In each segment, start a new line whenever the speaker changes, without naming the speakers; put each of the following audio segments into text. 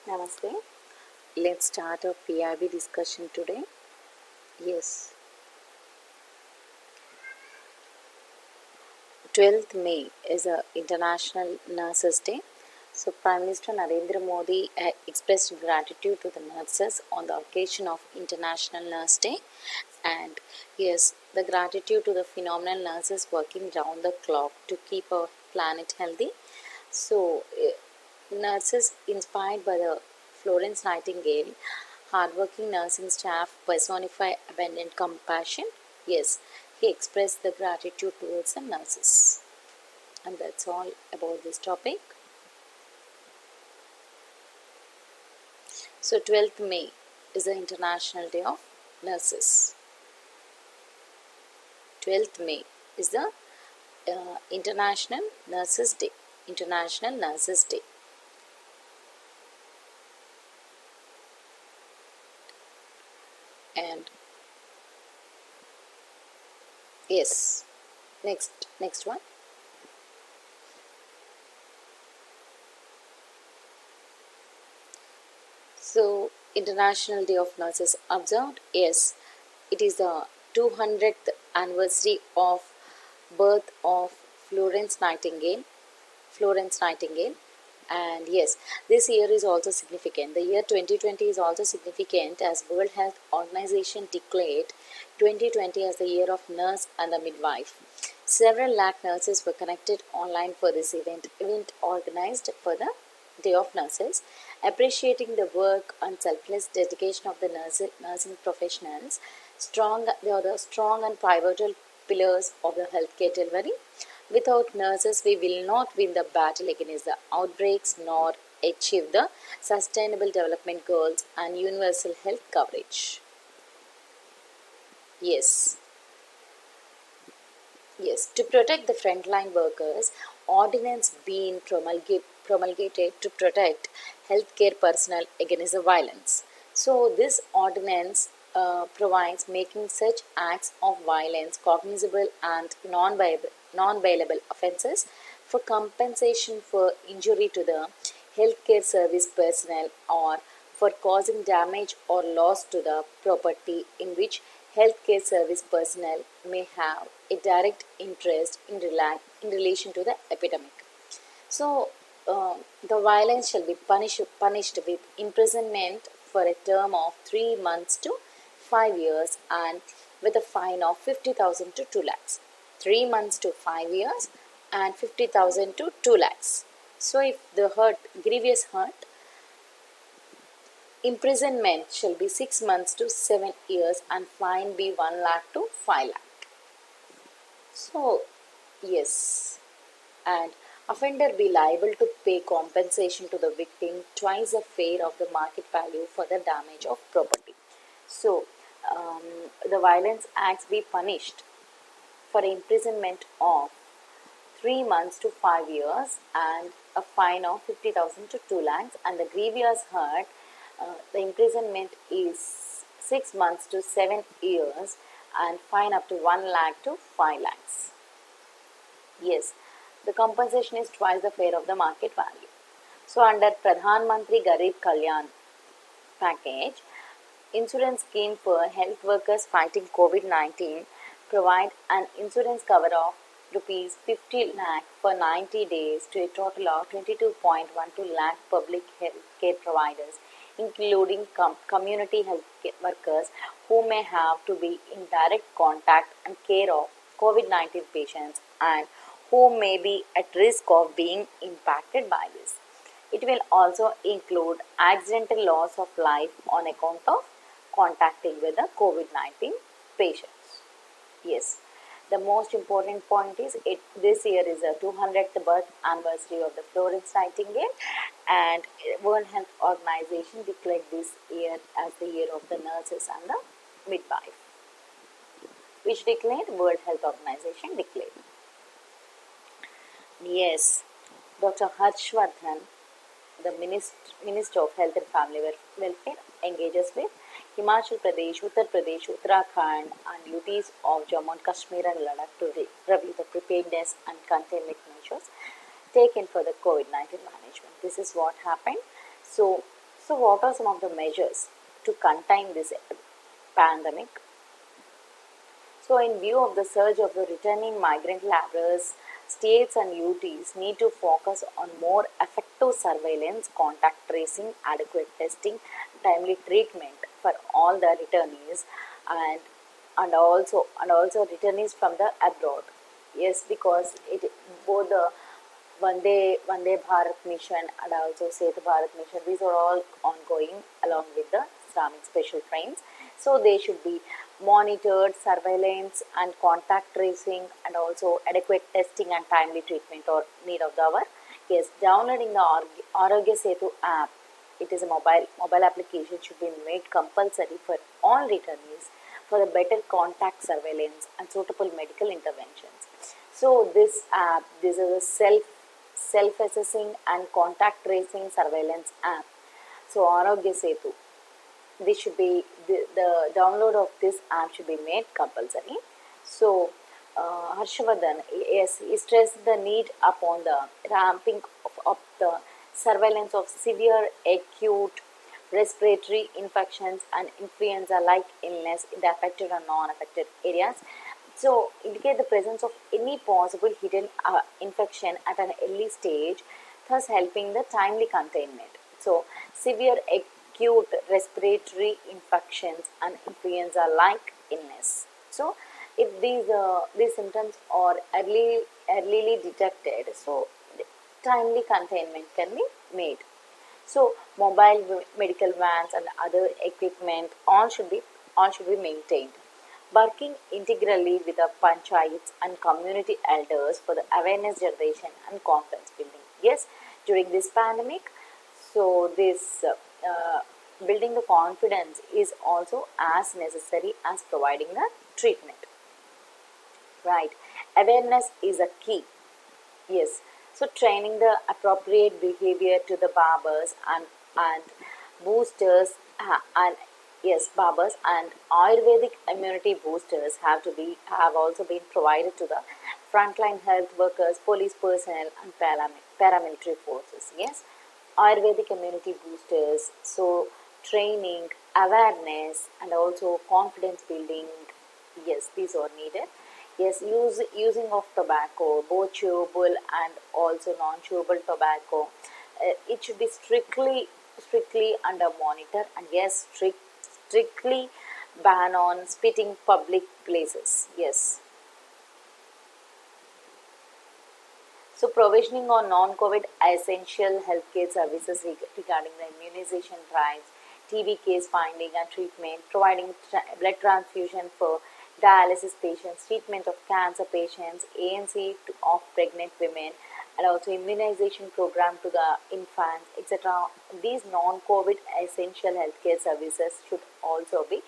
Namaste. Let's start our PIB discussion today. Yes, 12th May is a International Nurses Day. So Prime Minister Narendra Modi expressed gratitude to the nurses on the occasion of International Nurse Day. And yes, the gratitude to the phenomenal nurses working round the clock to keep our planet healthy. So, nurses inspired by the Florence Nightingale, hardworking nursing staff personify abundant compassion. Yes, he expressed the gratitude towards the nurses. And that's all about this topic. So, 12th May is the International Day of Nurses. 12th May is the International Nurses Day. International Nurses Day. And yes, next one. So, International Day of Nurses observed. Yes, it is the 200th anniversary of birth of Florence Nightingale. Florence Nightingale. And yes, this year is also significant. The year 2020 is also significant as World Health Organization declared 2020 as the year of nurse and the midwife. Several lakh nurses were connected online for this event organized for the Day of Nurses, appreciating the work and selfless dedication of the nursing professionals. They are the strong and pivotal pillars of the healthcare delivery. Without nurses, we will not win the battle against the outbreaks nor achieve the Sustainable Development Goals and universal health coverage. Yes. Yes, to protect the frontline workers, ordinance being promulgated to protect healthcare personnel against the violence. So this ordinance provides making such acts of violence cognizable and non-bailable offences for compensation for injury to the healthcare service personnel or for causing damage or loss to the property in which healthcare service personnel may have a direct interest in relation to the epidemic. So, the violence shall be punished with imprisonment for a term of 3 months to 5 years and with a fine of 50,000 to 2 lakhs. 3 months to 5 years and 50,000 to 2 lakhs. So, if the grievous hurt, imprisonment shall be 6 months to 7 years and fine be 1 lakh to 5 lakh. So, yes, and offender be liable to pay compensation to the victim twice the fare of the market value for the damage of property. So, the violence acts be punished for imprisonment of 3 months to 5 years and a fine of 50,000 to 2 lakhs, and the grievous hurt, the imprisonment is 6 months to 7 years and fine up to 1 lakh to 5 lakhs. Yes, the compensation is twice the fare of the market value. So, under Pradhan Mantri Garib Kalyan package, insurance scheme for health workers fighting COVID-19 provide an insurance cover of rupees 50 lakh for 90 days to a total of 22.12 lakh public health care providers, including community health workers who may have to be in direct contact and care of COVID-19 patients and who may be at risk of being impacted by this. It will also include accidental loss of life on account of contacting with the COVID-19 patients. Yes, the most important point is this year is the 200th birth anniversary of the Florence Nightingale, and World Health Organization declared this year as the year of the nurses and the midwife. Which declared? World Health Organization declared. Yes, Dr. Harshvardhan, the Minister of Health and Family Welfare, engages with Himachal Pradesh, Uttar Pradesh, Uttarakhand, and UTs of Jammu and Kashmir and Ladakh to review the preparedness and containment measures taken for the COVID-19 management. This is what happened. So, So what are some of the measures to contain this pandemic? So, in view of the surge of the returning migrant laborers, states and UTs need to focus on more effective surveillance, contact tracing, adequate testing, timely treatment for all the returnees, and and also returnees from the abroad. Yes, because it both the Vande Bharat mission and also Setu Bharat mission, these are all ongoing along with the Islamic special trains. So they should be monitored, surveillance and contact tracing and also adequate testing and timely treatment or need of the hour. Yes, downloading the Arogya Setu app, it is a mobile application, should be made compulsory for all returnees for the better contact surveillance and suitable medical interventions. So this app, this is a self-assessing and contact tracing surveillance app. So Arogya Setu, this should be the download of this app should be made compulsory. So Harshvardhan, yes, he stressed the need upon the ramping of the surveillance of severe acute respiratory infections and influenza like illness in the affected and non-affected areas. So indicate the presence of any possible hidden infection at an early stage, thus helping the timely containment. So severe acute respiratory infections and influenza like illness. So if these symptoms are earlyly detected, so timely containment can be made. So mobile medical vans and other equipment all should be maintained. Working integrally with the panchayats and community elders for the awareness generation and confidence building. Yes, during this pandemic, so this building the confidence is also as necessary as providing the treatment. Right, awareness is a key. Yes. So training the appropriate behavior to the barbers and boosters and yes, barbers and Ayurvedic immunity boosters have also been provided to the frontline health workers, police personnel, and paramilitary forces. Yes, Ayurvedic immunity boosters. So training, awareness, and also confidence building. Yes, these are needed. Yes, using of tobacco, both chewable and also non-chewable tobacco, it should be strictly under monitor, and yes, strictly ban on spitting public places. Yes. So provisioning on non-COVID essential healthcare services regarding the immunization drives, TB case finding and treatment, providing blood transfusion for dialysis patients, treatment of cancer patients, ANC of pregnant women, and also immunization program to the infants, etc. These non-COVID essential healthcare services should also be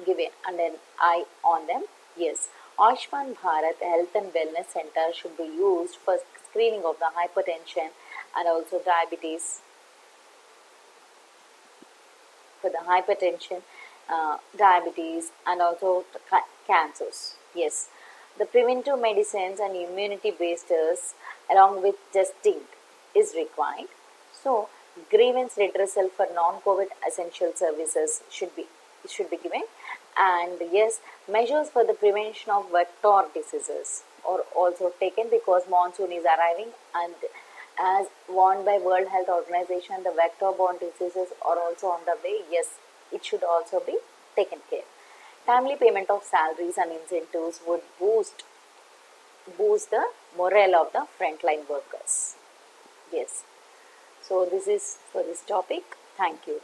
given and an eye on them. Yes, Ayushman Bharat Health and Wellness Center should be used for screening of the hypertension and also diabetes, for the hypertension, diabetes, and also cancers. Yes, the preventive medicines and immunity boosters, along with testing, is required. So, grievance redressal for non-COVID essential services should be given, and yes, measures for the prevention of vector diseases are also taken because monsoon is arriving and as warned by World Health Organization, the vector-borne diseases are also on the way. Yes, it should also be taken care. Timely payment of salaries and incentives would boost the morale of the frontline workers. Yes. So this is for this topic. Thank you.